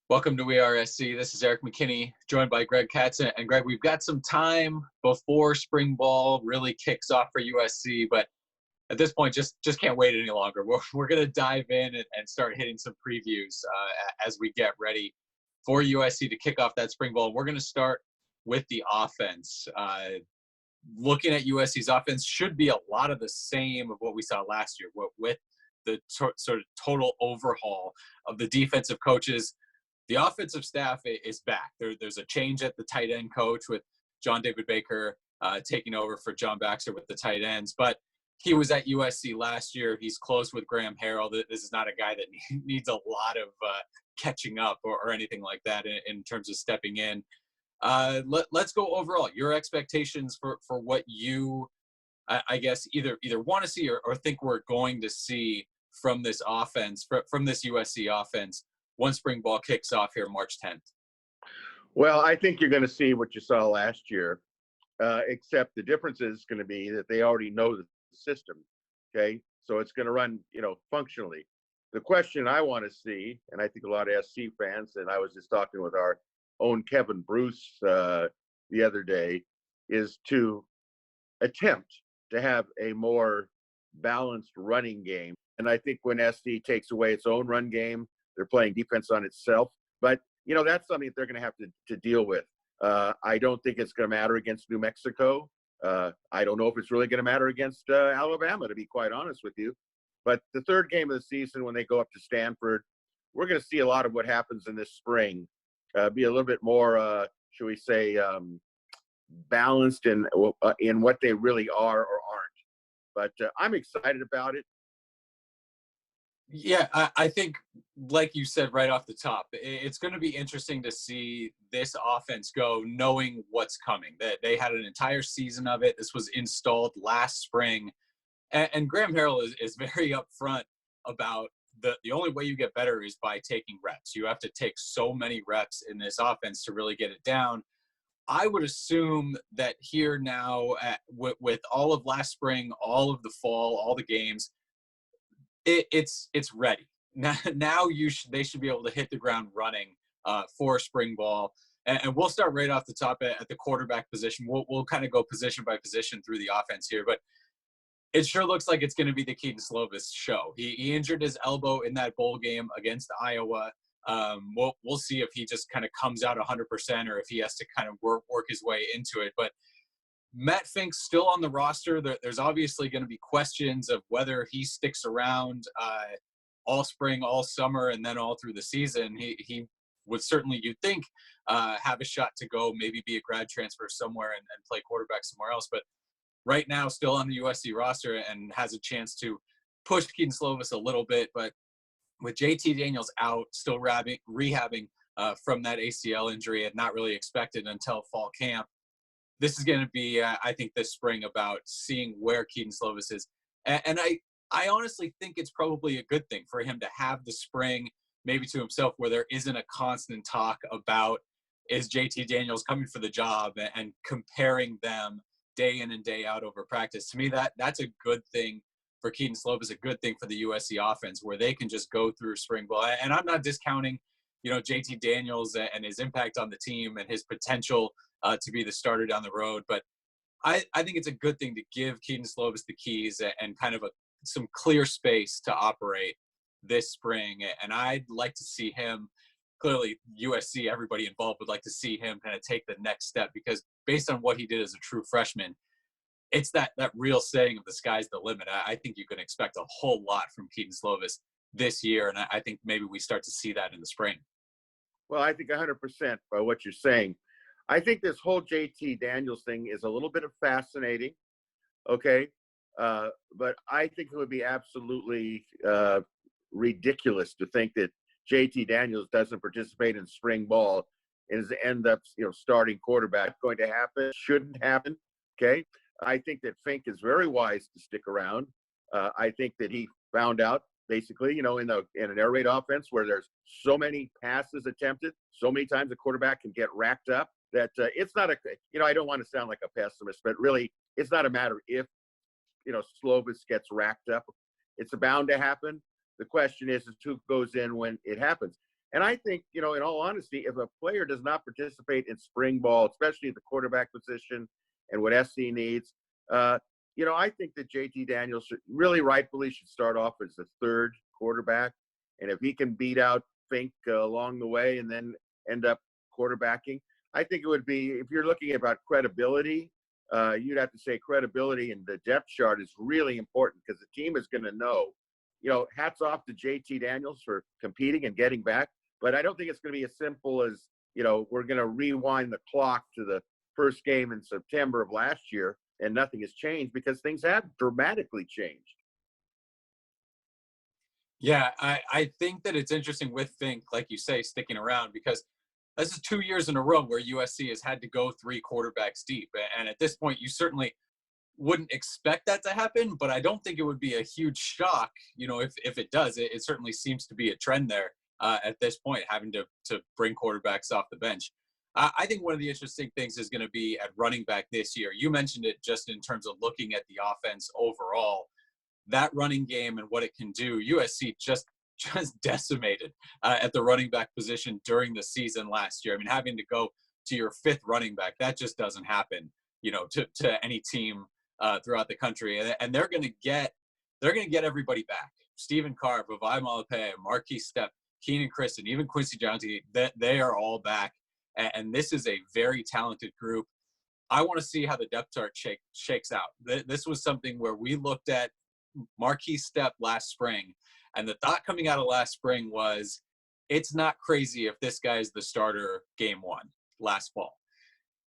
Welcome to USC. This is Erik McKinney, joined by Katz. And Greg, we've got some time before spring ball really kicks off for USC, but at this point, just can't wait any longer. We're going to dive in and start hitting some previews as we get ready for USC to kick off that spring ball. We're going to start with the offense. Looking at USC's offense should be a lot of the same of what we saw last year with the sort of total overhaul of the defensive coaches. The offensive staff is back. There's a change at the tight end coach with John David Baker taking over for John Baxter with the tight ends. But he was at USC last year. He's close with Graham Harrell. This is not a guy that needs a lot of catching up or anything like that in terms of stepping in. Let's go overall. Your expectations for what you, I guess, either want to see or think we're going to see from this offense, from this USC offense, once spring ball kicks off here March 10th. Well, I think you're going to see what you saw last year, except the difference is going to be that they already know the system, okay? So it's going to run, functionally. The question I want to see, and I think a lot of SC fans, and I was just talking with our own Kevin Bruce the other day, is to attempt to have a more balanced running game. And I think when SC takes away its own run game, they're playing defense on itself. But, that's something that they're going to have to deal with. I don't think it's going to matter against New Mexico. I don't know if it's really going to matter against Alabama, to be quite honest with you. But the third game of the season, when they go up to Stanford, we're going to see a lot of what happens in this spring. Be a little bit more, should we say, balanced in what they really are or aren't. But I'm excited about it. Yeah, I think, like you said right off the top, it's going to be interesting to see this offense go knowing what's coming. That they had an entire season of it. This was installed last spring. And Graham Harrell is very upfront about the only way you get better is by taking reps. You have to take so many reps in this offense to really get it down. I would assume that here now, with all of last spring, all of the fall, all the games, it's ready. Now they should be able to hit the ground running for spring ball. And we'll start right off the top at the quarterback position. We'll kind of go position by position through the offense here, but it sure looks like it's going to be the Kedon Slovis show. He injured his elbow in that bowl game against Iowa. We'll see if he just kind of comes out 100% or if he has to kind of work his way into it. But Matt Fink's still on the roster. There's obviously going to be questions of whether he sticks around all spring, all summer, and then all through the season. He would certainly, you'd think, have a shot to go, maybe be a grad transfer somewhere and play quarterback somewhere else. But right now, still on the USC roster and has a chance to push Kedon Slovis a little bit. But with JT Daniels out, still rehabbing from that ACL injury and not really expected until fall camp, this is going to be, I think, this spring about seeing where Kedon Slovis is. And I honestly think it's probably a good thing for him to have the spring maybe to himself where there isn't a constant talk about is JT Daniels coming for the job and comparing them day in and day out over practice. To me, that's a good thing for Kedon Slovis, a good thing for the USC offense where they can just go through spring ball. And I'm not discounting, JT Daniels and his impact on the team and his potential to be the starter down the road. But I think it's a good thing to give Kedon Slovis the keys and kind of some clear space to operate this spring. And I'd like to see him, clearly USC, everybody involved would like to see him kind of take the next step because based on what he did as a true freshman, it's that real saying of the sky's the limit. I think you can expect a whole lot from Kedon Slovis this year. And I think maybe we start to see that in the spring. Well, I think 100% by what you're saying. I think this whole JT Daniels thing is a little bit of fascinating, okay? But I think it would be absolutely ridiculous to think that JT Daniels doesn't participate in spring ball and end up, starting quarterback. Going to happen, shouldn't happen, okay? I think that Fink is very wise to stick around. I think that he found out basically, in an air raid offense where there's so many passes attempted, so many times a quarterback can get racked up that it's not I don't want to sound like a pessimist, but really it's not a matter if, Slovis gets racked up. It's bound to happen. The question is who goes in when it happens. And I think, in all honesty, if a player does not participate in spring ball, especially at the quarterback position and what SC needs, I think that JT Daniels really rightfully should start off as the third quarterback. And if he can beat out Fink along the way and then end up quarterbacking, I think it would be, if you're looking about credibility, you'd have to say credibility in the depth chart is really important because the team is going to know. Hats off to JT Daniels for competing and getting back. But I don't think it's going to be as simple as, we're going to rewind the clock to the first game in September of last year and nothing has changed, because things have dramatically changed. Yeah, I think that it's interesting with Fink, like you say, sticking around, because this is 2 years in a row where USC has had to go 3 quarterbacks deep. And at this point, you certainly wouldn't expect that to happen, but I don't think it would be a huge shock, if it does. It certainly seems to be a trend there at this point, having to bring quarterbacks off the bench. I think one of the interesting things is going to be at running back this year. You mentioned it just in terms of looking at the offense overall. That running game and what it can do, USC just decimated at the running back position during the season last year. I mean, having to go to your 5th running back, that just doesn't happen, to any team throughout the country. And they're going to get everybody back. Stephen Carr, Vavai Malape, Marquis Stepp, Keenan Christen, even Quincy Jones, they are all back. And this is a very talented group. I want to see how the depth chart shakes out. This was something where we looked at Marquis Stepp last spring, and the thought coming out of last spring was, it's not crazy if this guy is the starter game 1 last fall.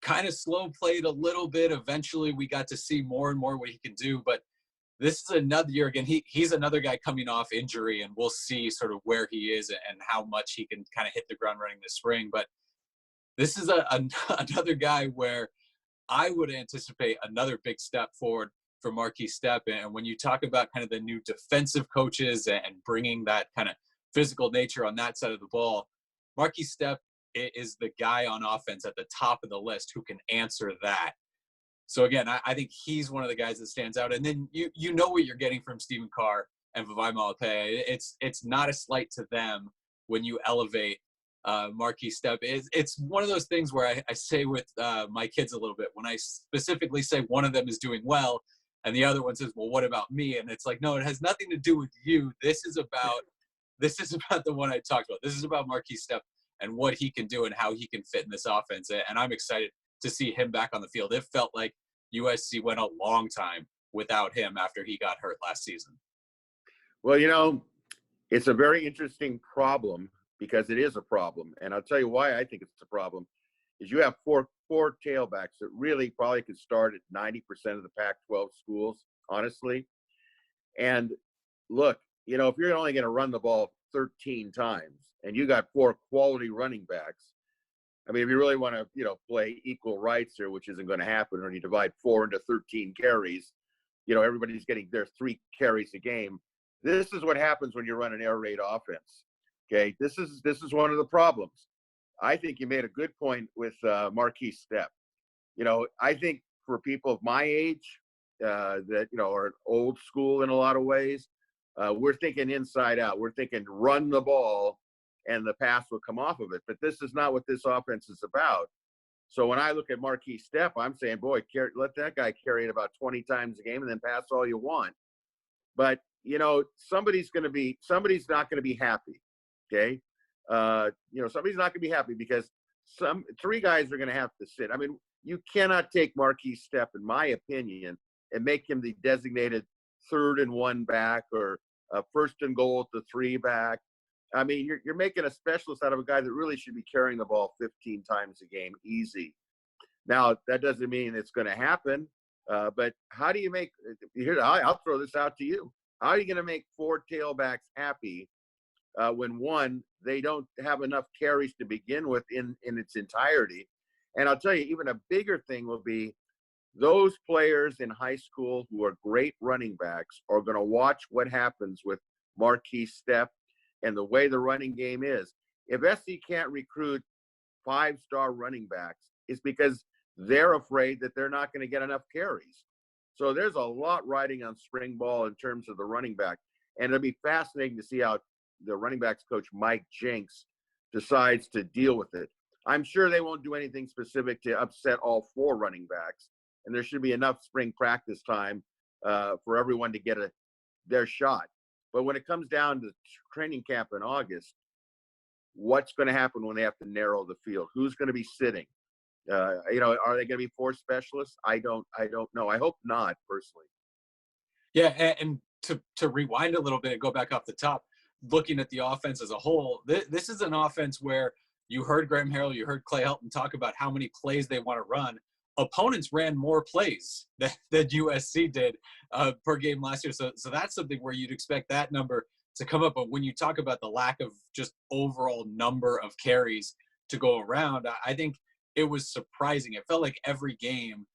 Kind of slow played a little bit. Eventually we got to see more and more what he can do, but this is another year again. He's another guy coming off injury, and we'll see sort of where he is and how much he can kind of hit the ground running this spring. But this is another guy where I would anticipate another big step forward for Marquis Stepp. And when you talk about kind of the new defensive coaches and bringing that kind of physical nature on that side of the ball, Marquis Stepp is the guy on offense at the top of the list who can answer that. So again, I think he's one of the guys that stands out. And then you know what you're getting from Stephen Carr and Vavai Malape. It's not a slight to them when you elevate Marquis Stepp. It's one of those things where I say with my kids a little bit, when I specifically say one of them is doing well and the other one says, well, what about me? And it's like, no, it has nothing to do with you. This is about the one I talked about. This is about Marquis Stepp and what he can do and how he can fit in this offense. And I'm excited to see him back on the field. It felt like USC went a long time without him after he got hurt last season. Well, it's a very interesting problem, because it is a problem. And I'll tell you why I think it's a problem is you have four tailbacks that really probably could start at 90% of the Pac-12 schools, honestly. And look, if you're only going to run the ball 13 times and you got 4 quality running backs, I mean, if you really want to, play equal rights here, which isn't going to happen, when you divide 4 into 13 carries, everybody's getting their 3 carries a game. This is what happens when you run an air raid offense. Okay, this is one of the problems. I think you made a good point with Marquis Stepp. I think for people of my age that are old school in a lot of ways, we're thinking inside out. We're thinking run the ball and the pass will come off of it. But this is not what this offense is about. So when I look at Marquis Stepp, I'm saying, boy, let that guy carry it about 20 times a game and then pass all you want. But somebody's not going to be happy. Okay. Somebody's not going to be happy because 3 guys are going to have to sit. I mean, you cannot take Marquis Stepp, in my opinion, and make him the designated 3rd and 1 back or first and goal at the 3 back. I mean, you're making a specialist out of a guy that really should be carrying the ball 15 times a game, easy. Now, that doesn't mean it's going to happen, but how do you make – I'll throw this out to you. How are you going to make 4 tailbacks happy when, one, they don't have enough carries to begin with in its entirety? And I'll tell you, even a bigger thing will be those players in high school who are great running backs are going to watch what happens with Marquis Stepp and the way the running game is. If SC can't recruit 5-star running backs, it's because they're afraid that they're not going to get enough carries. So there's a lot riding on spring ball in terms of the running back. And it'll be fascinating to see how the running backs coach Mike Jinks decides to deal with it. I'm sure they won't do anything specific to upset all 4 running backs, and there should be enough spring practice time for everyone to get their shot. But when it comes down to training camp in August, what's going to happen when they have to narrow the field? Who's going to be sitting? Are they going to be 4 specialists? I don't know. I hope not, personally. Yeah, and to rewind a little bit and go back off the top, looking at the offense as a whole, this is an offense where you heard Graham Harrell, you heard Clay Helton talk about how many plays they want to run. Opponents ran more plays than USC did per game last year. So that's something where you'd expect that number to come up. But when you talk about the lack of just overall number of carries to go around, I think it was surprising. It felt like every game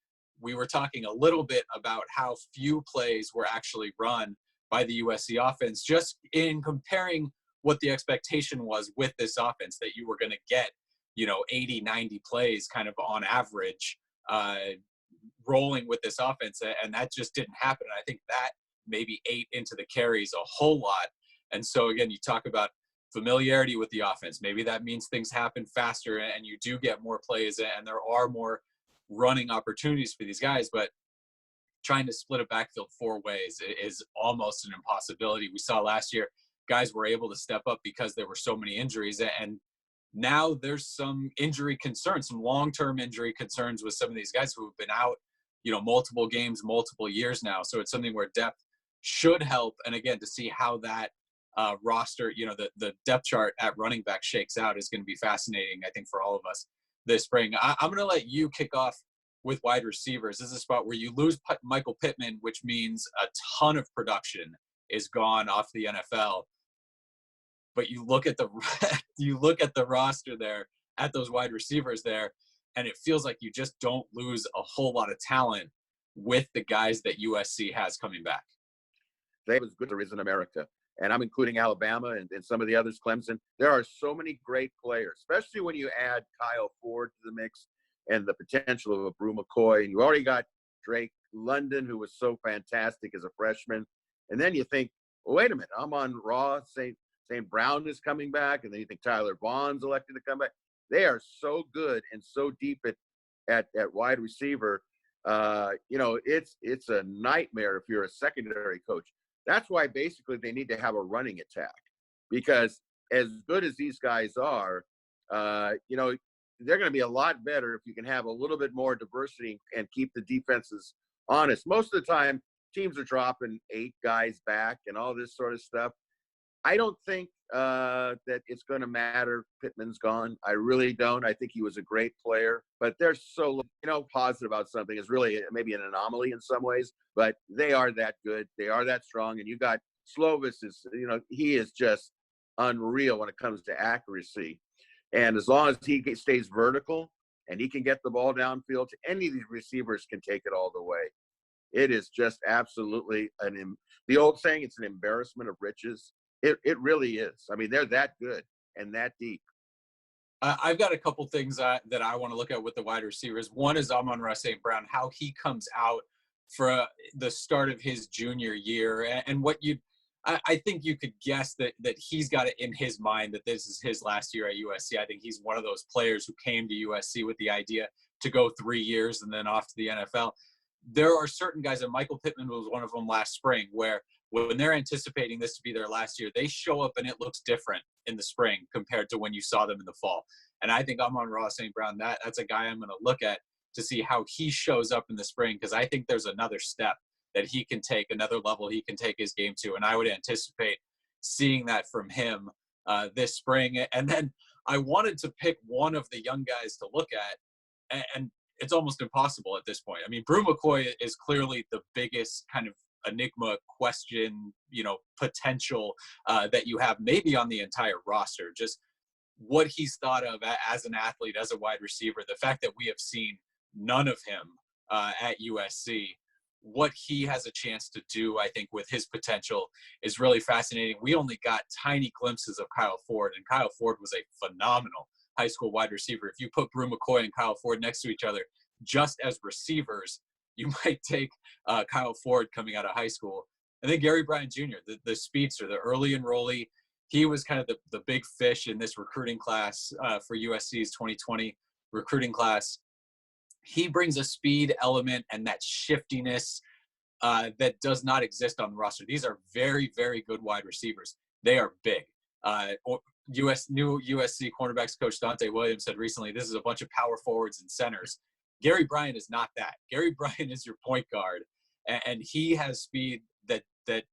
we were talking a little bit about how few plays were actually run by the USC offense, just in comparing what the expectation was with this offense, that you were going to get, 80, 90 plays kind of on average rolling with this offense. And that just didn't happen. And I think that maybe ate into the carries a whole lot. And so, again, you talk about familiarity with the offense. Maybe that means things happen faster and you do get more plays and there are more running opportunities for these guys. But trying to split a backfield 4 ways is almost an impossibility. We saw last year guys were able to step up because there were so many injuries. And now there's some injury concerns, some long-term injury concerns with some of these guys who have been out, multiple games, multiple years now. So it's something where depth should help. And again, to see how that roster, the depth chart at running back shakes out is going to be fascinating, I think, for all of us this spring. I'm going to let you kick off with wide receivers. This is a spot where you lose Michael Pittman, which means a ton of production is gone off the NFL. But you look at the roster there, at those wide receivers there, and it feels like you just don't lose a whole lot of talent with the guys that USC has coming back. They have as good as in America, and I'm including Alabama and some of the others, Clemson. There are so many great players, especially when you add Kyle Ford to the mix and the potential of a Brew McCoy. And you already got Drake London, who was so fantastic as a freshman. And then you think, well, wait a minute, I'm on Raw. St. Brown is coming back, and then you think Tyler Vaughn's elected to come back. They are so good and so deep at wide receiver. It's a nightmare if you're a secondary coach. That's why basically they need to have a running attack, because as good as these guys are, they're going to be a lot better if you can have a little bit more diversity and keep the defenses honest. Most of the time, teams are dropping 8 guys back and all this sort of stuff. I don't think that it's going to matter. Pittman's gone. I really don't. I think he was a great player, but they're so, positive about something is really maybe an anomaly in some ways, but they are that good. They are that strong. And you got Slovis he is just unreal when it comes to accuracy. And as long as he stays vertical and he can get the ball downfield, any of these receivers can take it all the way. It is just absolutely the old saying, it's an embarrassment of riches. It really is. I mean, they're that good and that deep. I've got a couple things that I want to look at with the wide receivers. One is Amon-Ra St. Brown, how he comes out for the start of his junior year, and what I think you could guess that he's got it in his mind that this is his last year at USC. I think he's one of those players who came to USC with the idea to go 3 years and then off to the NFL. There are certain guys, and Michael Pittman was one of them last spring, where when they're anticipating this to be their last year, they show up and it looks different in the spring compared to when you saw them in the fall. And I think Amon-Ra St. Brown, that's a guy I'm going to look at to see how he shows up in the spring, because I think there's another step that he can take, another level he can take his game to. And I would anticipate seeing that from him this spring. And then I wanted to pick one of the young guys to look at, and it's almost impossible at this point. I mean, Brew McCoy is clearly the biggest kind of enigma question, potential that you have maybe on the entire roster. Just what he's thought of as an athlete, as a wide receiver, the fact that we have seen none of him at USC, what he has a chance to do, I think, with his potential is really fascinating. We only got tiny glimpses of Kyle Ford, and Kyle Ford was a phenomenal high school wide receiver. If you put Brew McCoy and Kyle Ford next to each other, just as receivers, you might take Kyle Ford coming out of high school. And then Gary Bryant Jr., the speedster, the early enrollee. he was kind of the big fish in this recruiting class for USC's 2020 recruiting class. He brings a speed element and that shiftiness that does not exist on the roster. These are very, very good wide receivers. They are big. New USC cornerbacks coach Dante Williams said recently, this is a bunch of power forwards and centers. Gary Bryant is not that. Gary Bryant is your point guard, and he has speed that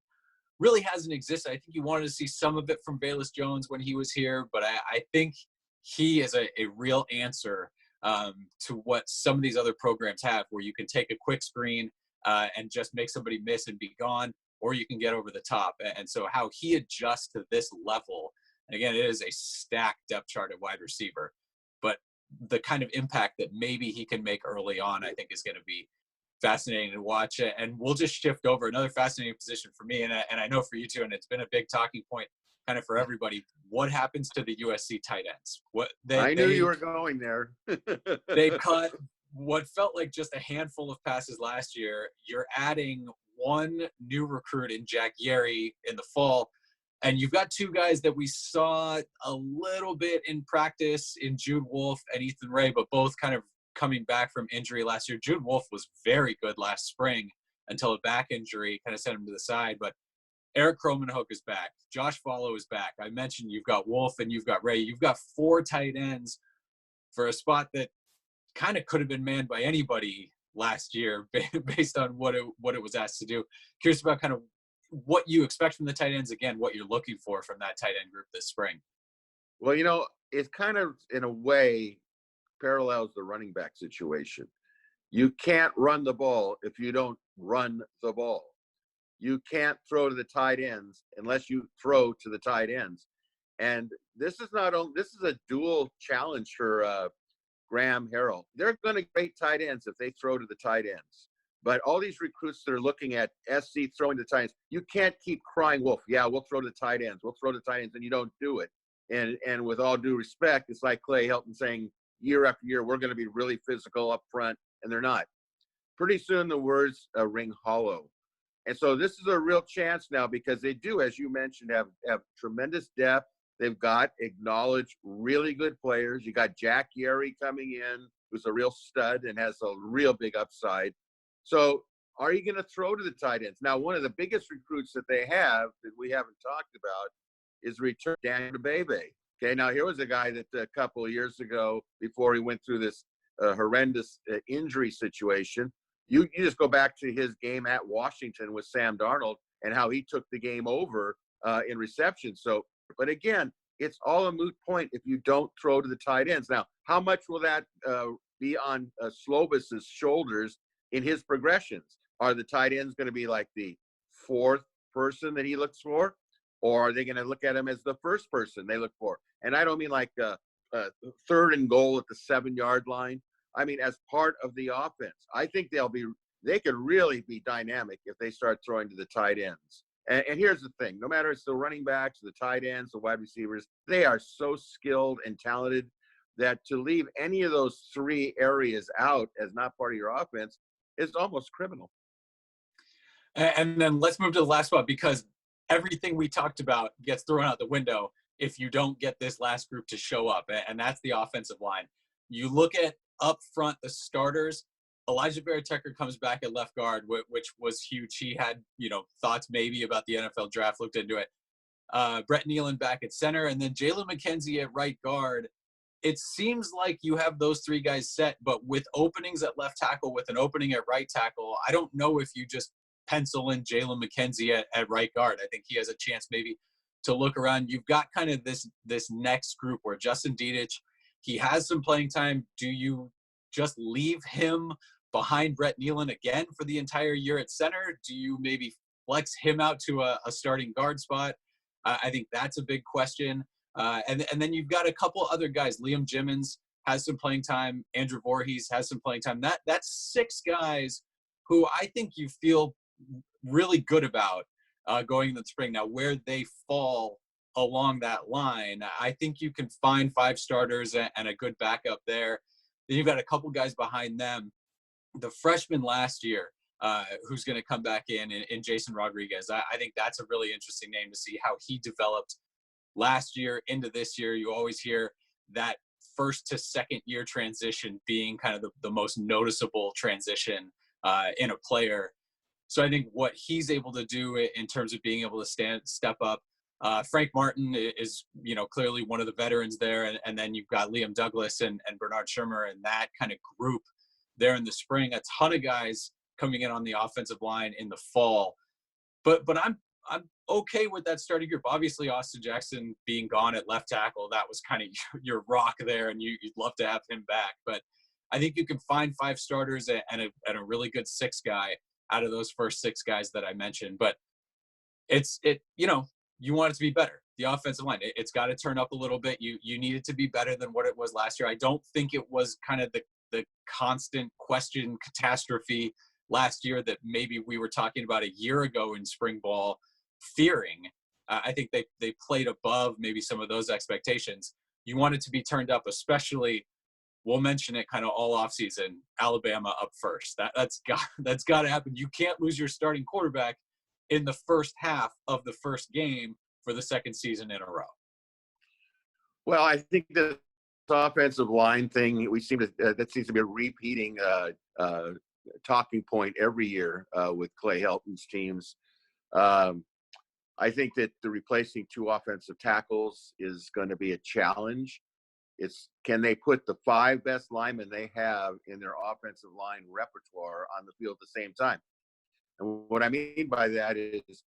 really hasn't existed. I think you wanted to see some of it from Bayless Jones when he was here, but I think he is a real answer to what some of these other programs have, where you can take a quick screen and just make somebody miss and be gone, or you can get over the top. And so how he adjusts to this level, and again, it is a stacked depth chart at wide receiver, but the kind of impact that maybe he can make early on, I think is going to be fascinating to watch. And we'll just shift over another fascinating position for me. And I know for you too, and it's been a big talking point kind of for everybody. What happens to the USC tight ends? I knew you were going there. They cut what felt like just a handful of passes last year. You're adding one new recruit in Jack Yeri in the fall, and you've got two guys that we saw a little bit in practice in Jude Wolfe and Ethan Ray, but both kind of coming back from injury last year. Jude Wolfe was very good last spring until a back injury kind of sent him to the side, but Erik Kromenhoek is back. Josh Follow is back. I mentioned you've got Wolfe and you've got Ray. You've got four tight ends for a spot that kind of could have been manned by anybody last year based on what it was asked to do. Curious about kind of what you expect from the tight ends, again, what you're looking for from that tight end group this spring. Well, it's kind of, in a way, parallels the running back situation. You can't run the ball if you don't run the ball. You can't throw to the tight ends unless you throw to the tight ends. And this is a dual challenge for Graham Harrell. They're going to great tight ends if they throw to the tight ends. But all these recruits that are looking at SC throwing to the tight ends, you can't keep crying wolf. Yeah, we'll throw to the tight ends. We'll throw to the tight ends, and you don't do it. And with all due respect, it's like Clay Helton saying year after year, we're going to be really physical up front, and they're not. Pretty soon the words ring hollow. And so this is a real chance now, because they do, as you mentioned, have tremendous depth. They've got acknowledged really good players. You got Jack Yeri coming in, who's a real stud and has a real big upside. So are you going to throw to the tight ends? Now, one of the biggest recruits that they have that we haven't talked about is return Daniel Bebe. Okay, now here was a guy that a couple of years ago, before he went through this horrendous injury situation, you just go back to his game at Washington with Sam Darnold and how he took the game over in reception. So, but again, it's all a moot point if you don't throw to the tight ends. Now, how much will that be on Slobus's shoulders in his progressions? Are the tight ends going to be like the fourth person that he looks for? Or are they going to look at him as the first person they look for? And I don't mean like third and goal at the 7-yard line. I mean, as part of the offense. I think they could really be dynamic if they start throwing to the tight ends. And here's the thing, no matter it's the running backs, the tight ends, the wide receivers, they are so skilled and talented that to leave any of those three areas out as not part of your offense is almost criminal. And then let's move to the last spot, because everything we talked about gets thrown out the window if you don't get this last group to show up, and that's the offensive line. You look at up front, the starters. Elijah Barrett-Tucker comes back at left guard, which was huge. He had, thoughts maybe about the NFL draft, looked into it. Brett Nealon back at center, and then Jalen McKenzie at right guard. It seems like you have those three guys set, but with openings at left tackle, with an opening at right tackle, I don't know if you just pencil in Jalen McKenzie at right guard. I think he has a chance maybe to look around. You've got kind of this next group where Justin Dedich, he has some playing time. Do you just leave him behind Brett Nealon again for the entire year at center? Do you maybe flex him out to a starting guard spot? I think that's a big question. And then you've got a couple other guys. Liam Jimmons has some playing time. Andrew Voorhees has some playing time. That's 6 guys who I think you feel really good about going into the spring. Now, where they fall along that line, I think you can find 5 starters and a good backup there. Then you've got a couple guys behind them. The freshman last year, who's going to come back in Jason Rodriguez. I think that's a really interesting name to see how he developed last year into this year, you always hear that first to second year transition being kind of the most noticeable transition in a player. So I think what he's able to do in terms of being able to step up. Frank Martin is, clearly one of the veterans there. And then you've got Liam Douglas and Bernard Shermer and that kind of group there in the spring. A ton of guys coming in on the offensive line in the fall. But I'm okay with that starting group. Obviously, Austin Jackson being gone at left tackle, that was kind of your rock there, and you'd love to have him back. But I think you can find 5 starters and a really good 6 guy out of those first 6 guys that I mentioned. But you want it to be better. The offensive line, it's got to turn up a little bit. You need it to be better than what it was last year. I don't think it was kind of the constant question catastrophe last year that maybe we were talking about a year ago in spring ball fearing. I think they played above maybe some of those expectations. You want it to be turned up, especially, we'll mention it kind of all offseason, Alabama up first. That's got to happen. You can't lose your starting quarterback in the first half of the first game for the second season in a row. Well, I think the offensive line thing, that seems to be a repeating talking point every year with Clay Helton's teams. I think that the replacing 2 offensive tackles is going to be a challenge. Can they put the 5 best linemen they have in their offensive line repertoire on the field at the same time? And what I mean by that is,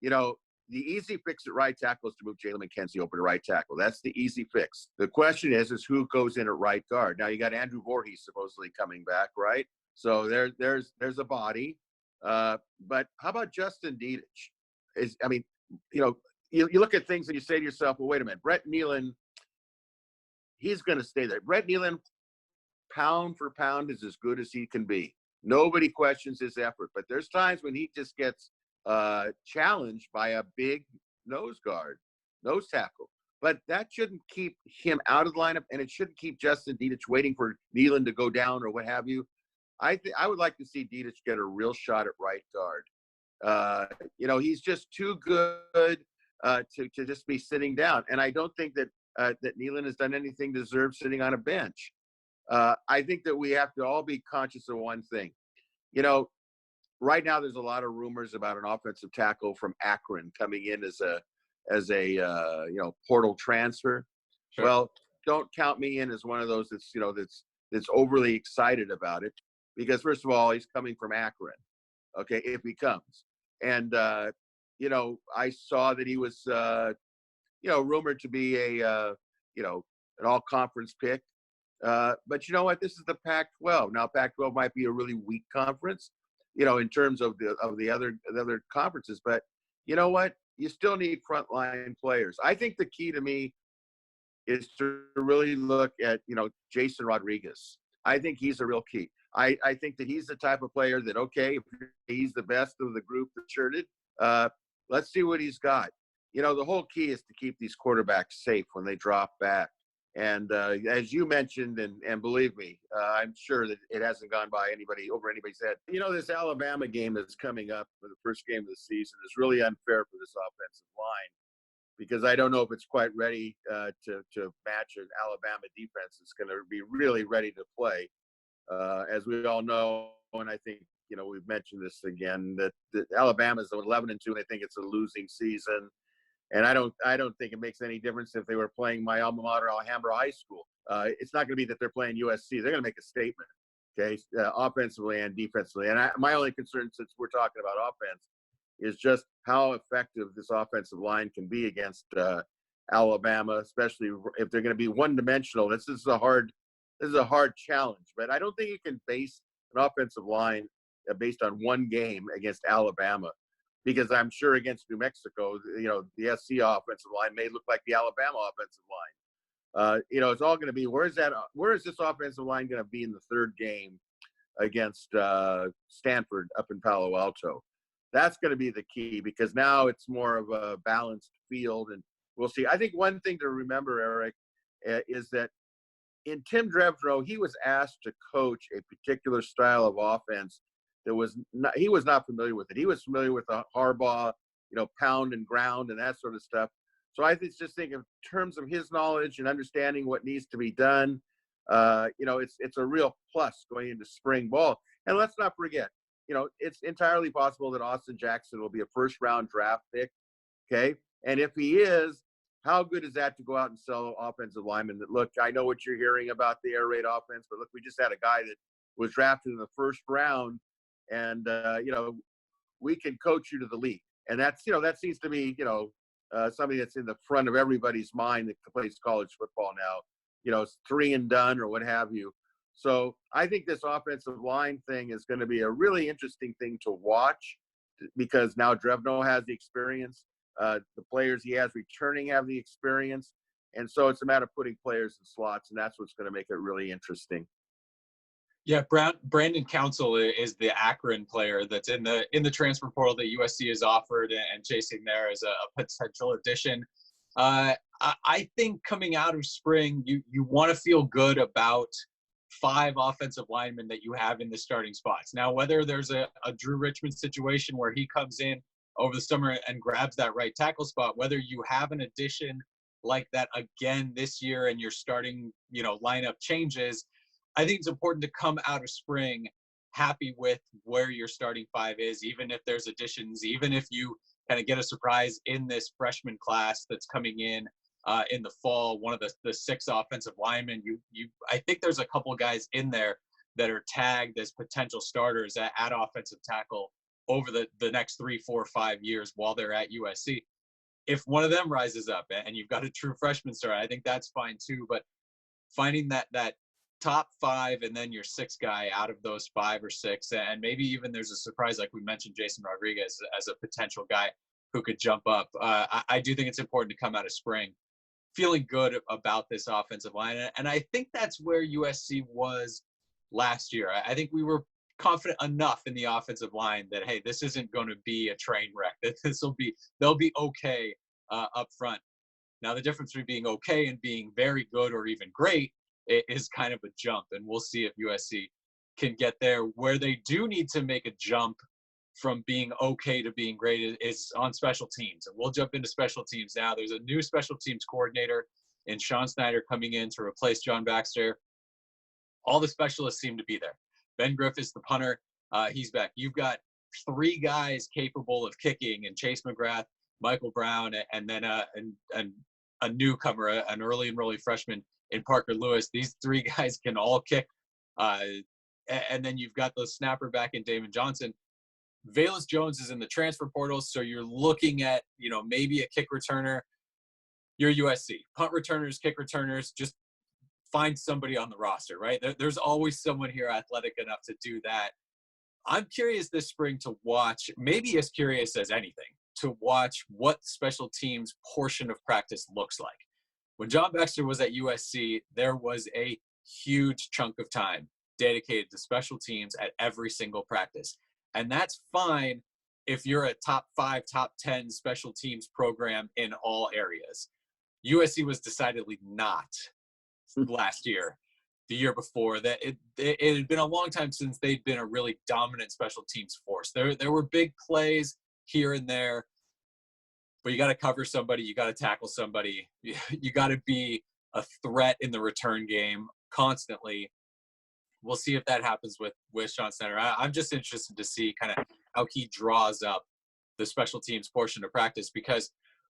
the easy fix at right tackle is to move Jalen McKenzie over to right tackle. That's the easy fix. The question is who goes in at right guard. Now you got Andrew Voorhees supposedly coming back, right? So there's a body. But how about Justin Dietich? You look at things and you say to yourself, well, wait a minute, Brett Nealon, he's going to stay there. Brett Nealon, pound for pound, is as good as he can be. Nobody questions his effort, but there's times when he just gets challenged by a big nose tackle. But that shouldn't keep him out of the lineup, and it shouldn't keep Justin Dietich waiting for Nealon to go down or what have you. I would like to see Dietich get a real shot at right guard. He's just too good to just be sitting down, and I don't think that Nealon has done anything to deserve sitting on a bench. I think that we have to all be conscious of one thing. Right now there's a lot of rumors about an offensive tackle from Akron coming in as a portal transfer. Sure. Well, don't count me in as one of those that's overly excited about it, because first of all, he's coming from Akron. Okay, if he comes, and I saw that he was rumored to be an all-conference pick. But you know what? This is the Pac-12. Now, Pac-12 might be a really weak conference, in terms of the other conferences. But you know what? You still need frontline players. I think the key to me is to really look at, Jason Rodriguez. I think he's a real key. I think that he's the type of player that, okay, if he's the best of the group that's shirted, let's see what he's got. The whole key is to keep these quarterbacks safe when they drop back. And as you mentioned, and believe me, I'm sure that it hasn't gone by over anybody's head. This Alabama game that's coming up for the first game of the season is really unfair for this offensive line, because I don't know if it's quite ready to match an Alabama defense that's going to be really ready to play. As we all know, and I think, we've mentioned this again, that Alabama's 11-2, and I think it's a losing season. And I don't think it makes any difference if they were playing my alma mater, Alhambra High School. It's not going to be that they're playing USC. They're going to make a statement, okay, offensively and defensively. And my only concern, since we're talking about offense, is just how effective this offensive line can be against Alabama, especially if they're going to be one-dimensional. This is a hard challenge. But I don't think you can base an offensive line based on one game against Alabama. Because I'm sure against New Mexico, the SC offensive line may look like the Alabama offensive line. It's all going to be, where is this offensive line going to be in the third game against Stanford up in Palo Alto? That's going to be the key, because now it's more of a balanced field, and we'll see. I think one thing to remember, Erik, is that in Tim Drevno, he was asked to coach a particular style of offense he was not familiar with it. He was familiar with the Harbaugh, pound and ground and that sort of stuff. So I just think in terms of his knowledge and understanding what needs to be done, it's a real plus going into spring ball. And let's not forget, it's entirely possible that Austin Jackson will be a first-round draft pick. Okay, and if he is, how good is that to go out and sell offensive linemen that, look, I know what you're hearing about the air raid offense, but look, we just had a guy that was drafted in the first round, and we can coach you to the league. And that seems to be something that's in the front of everybody's mind that plays college football now. It's 3 and done or what have you. So I think this offensive line thing is going to be a really interesting thing to watch, because now Drevno has the experience. The players he has returning have the experience. And so it's a matter of putting players in slots, and that's what's going to make it really interesting. Yeah, Brandon Council is the Akron player that's in the transfer portal that USC has offered and chasing there as a potential addition. I think coming out of spring, you want to feel good about 5 offensive linemen that you have in the starting spots. Now, whether there's a Drew Richmond situation where he comes in over the summer and grabs that right tackle spot, whether you have an addition like that again this year and your starting, lineup changes, I think it's important to come out of spring happy with where your starting 5 is, even if there's additions, even if you kind of get a surprise in this freshman class that's coming in the fall, one of the 6 offensive linemen. I think there's a couple guys in there that are tagged as potential starters at offensive tackle over the next 3, 4, 5 years while they're at USC. If one of them rises up and you've got a true freshman starter, I think that's fine too. But finding that top 5 and then your 6th guy out of those 5 or 6, and maybe even there's a surprise like we mentioned, Jason Rodriguez as a potential guy who could jump up. I do think it's important to come out of spring feeling good about this offensive line, and I think that's where USC was last year. I think we were confident enough in the offensive line that, hey, this isn't going to be a train wreck. That they'll be okay up front. Now the difference between being okay and being very good or even great is kind of a jump, and we'll see if USC can get there. Where they do need to make a jump from being okay to being great is on special teams, and we'll jump into special teams now. There's a new special teams coordinator in Sean Snyder coming in to replace John Baxter. All the specialists seem to be there. Ben Griffiths, the punter, he's back. You've got 3 guys capable of kicking, and Chase McGrath, Michael Brown, and then a newcomer, an early enrollee freshman in Parker Lewis. These 3 guys can all kick. And then you've got the snapper back in Damon Johnson. Velus Jones is in the transfer portal, so you're looking at, maybe a kick returner. You're USC. Punt returners, kick returners, just find somebody on the roster, right? There's always someone here athletic enough to do that. I'm curious this spring to watch, maybe as curious as anything, to watch what special teams portion of practice looks like. When John Baxter was at USC, there was a huge chunk of time dedicated to special teams at every single practice. And that's fine if you're a top 5, top 10 special teams program in all areas. USC was decidedly not last year, the year before. That it had been a long time since they'd been a really dominant special teams force. There were big plays here and there, but you got to cover somebody, you got to tackle somebody, you got to be a threat in the return game constantly. We'll see if that happens with Sean Snyder. I'm just interested to see kind of how he draws up the special teams portion of practice, because,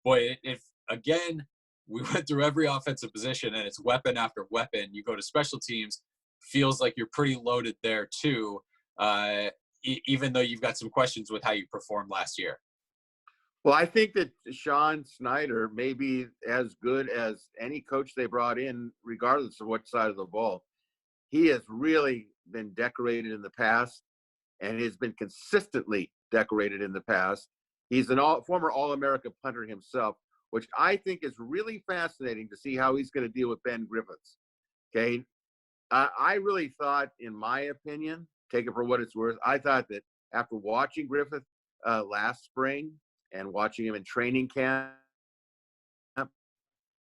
boy, if again we went through every offensive position and it's weapon after weapon, you go to special teams, feels like you're pretty loaded there too, even though you've got some questions with how you performed last year. Well, I think that Sean Snyder may be as good as any coach they brought in, regardless of what side of the ball. He has really been decorated in the past, and has been consistently decorated in the past. He's an former All-America punter himself, which I think is really fascinating to see how he's going to deal with Ben Griffiths. Okay. I really thought, in my opinion, take it for what it's worth, I thought that after watching Griffith last spring and watching him in training camp,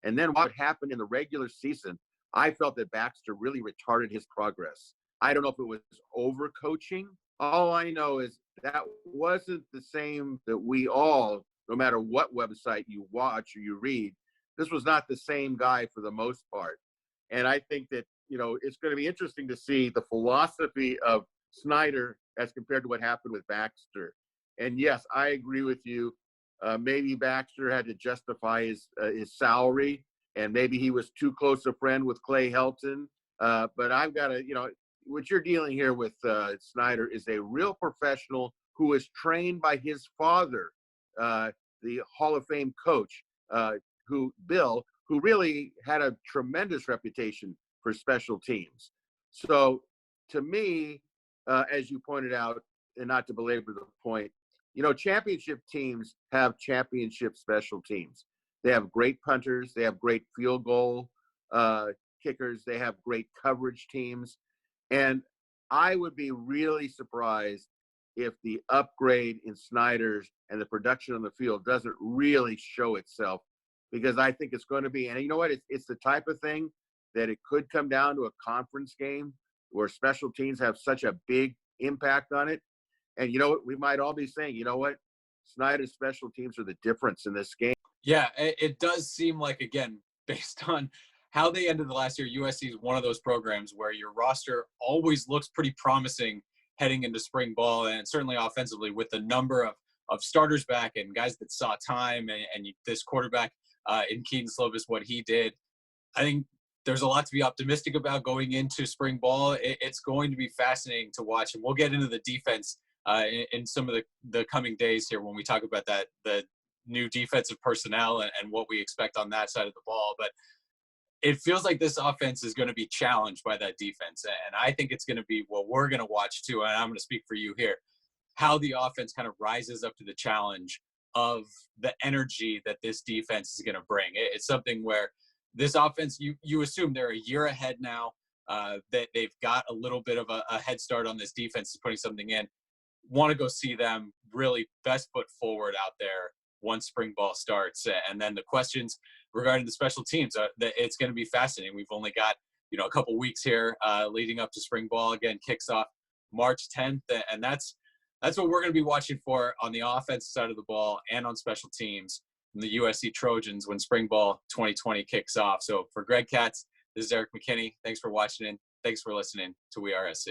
and then what happened in the regular season, I felt that Baxter really retarded his progress. I don't know if it was overcoaching. All I know is that wasn't the same that we all no matter what website you watch or you read, this was not the same guy for the most part. And I think that, it's going to be interesting to see the philosophy of Snyder as compared to what happened with Baxter. And yes, I agree with you. Maybe Baxter had to justify his salary, and maybe he was too close a friend with Clay Helton. But I've got to, what you're dealing here with Snyder is a real professional who was trained by his father, the Hall of Fame coach, Bill, who really had a tremendous reputation for special teams. So to me, as you pointed out, and not to belabor the point, championship teams have championship special teams. They have great punters. They have great field goal kickers. They have great coverage teams. And I would be really surprised if the upgrade in Snyder's and the production on the field doesn't really show itself, because I think it's going to be, and you know what, it's the type of thing that it could come down to a conference game where special teams have such a big impact on it. And you know what, we might all be saying, you know what, Snyder's special teams are the difference in this game. Yeah, it does seem like, again, based on how they ended the last year, USC is one of those programs where your roster always looks pretty promising heading into spring ball, and certainly offensively with the number of starters back and guys that saw time, and this quarterback in Keaton Slovis, what he did. I think there's a lot to be optimistic about going into spring ball. It's going to be fascinating to watch, and we'll get into the defense in some of the coming days here when we talk about the new defensive personnel and what we expect on that side of the ball. But it feels like this offense is going to be challenged by that defense. And I think it's going to be what we're going to watch too. And I'm going to speak for you here, how the offense kind of rises up to the challenge of the energy that this defense is going to bring. It's something where this offense, you assume they're a year ahead now, that they've got a little bit of a head start on this defense, is putting something in. Want to go see them really best foot forward out there once spring ball starts. And then the questions regarding the special teams, it's going to be fascinating. We've only got, a couple weeks here leading up to spring ball. Again, kicks off March 10th. And that's what we're going to be watching for on the offensive side of the ball and on special teams from the USC Trojans when spring ball 2020 kicks off. So for Greg Katz, this is Erik McKinney. Thanks for watching and thanks for listening to We Are SC.